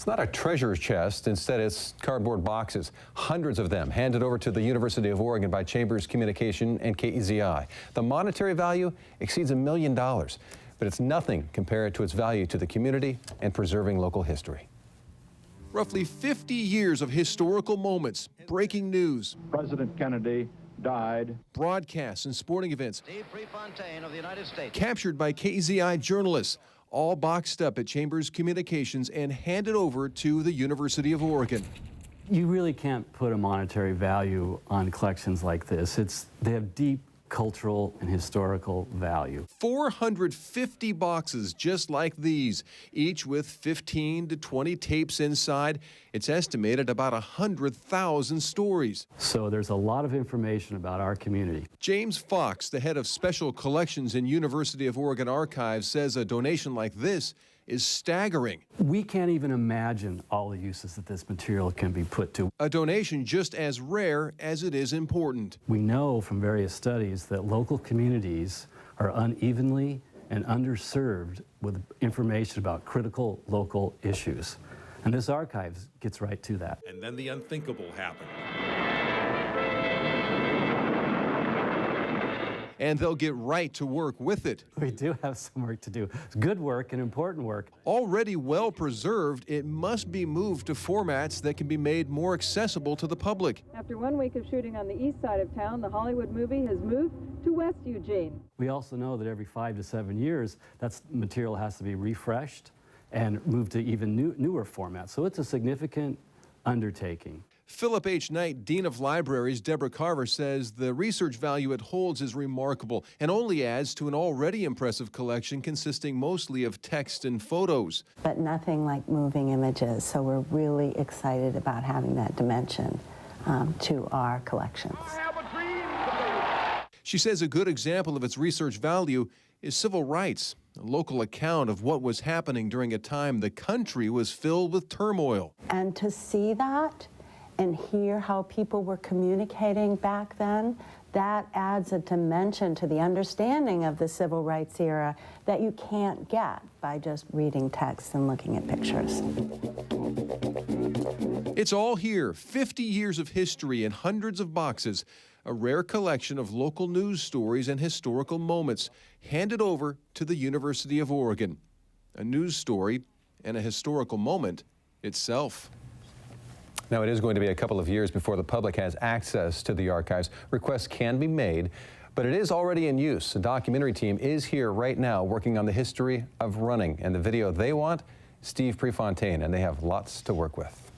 It's not a treasure chest. Instead, it's cardboard boxes, hundreds of them handed over to the University of Oregon by Chambers Communication and KEZI. The monetary value exceeds $1 million, but it's nothing compared to its value to the community and preserving local history. Roughly 50 years of historical moments, breaking news, President Kennedy died, broadcasts and sporting events Steve Prefontaine of the United States, captured by KEZI journalists, all boxed up at Chambers Communications and handed over to the University of Oregon. You really can't put a monetary value on collections like this. They have deep cultural and historical value. 450 boxes just like these, each with 15 to 20 tapes inside. It's estimated about 100,000 stories. So there's a lot of information about our community. James Fox, the head of special collections in University of Oregon Archives, says a donation like this is staggering. We can't even imagine all the uses that this material can be put to. A donation just as rare as it is important. We know from various studies that local communities are unevenly and underserved with information about critical local issues. And this archive gets right to that. And then the unthinkable happened. And they'll get right to work with it. We do have some work to do. It's good work and important work. Already well preserved, it must be moved to formats that can be made more accessible to the public. After 1 week of shooting on the east side of town, the Hollywood movie has moved to West Eugene. We also know that every 5 to 7 years, that material has to be refreshed and moved to even newer formats. So it's a significant undertaking. Philip H. Knight, Dean of Libraries, Deborah Carver, says the research value it holds is remarkable and only adds to an already impressive collection consisting mostly of text and photos. But nothing like moving images, so we're really excited about having that dimension to our collections. She says a good example of its research value is civil rights, a local account of what was happening during a time the country was filled with turmoil. And to see that and hear how people were communicating back then, that adds a dimension to the understanding of the civil rights era that you can't get by just reading text and looking at pictures. It's all here, 50 years of history in hundreds of boxes, a rare collection of local news stories and historical moments handed over to the University of Oregon. A news story and a historical moment itself. Now, it is going to be a couple of years before the public has access to the archives. Requests can be made, but it is already in use. The documentary team is here right now working on the history of running, and the video they want, Steve Prefontaine, and they have lots to work with.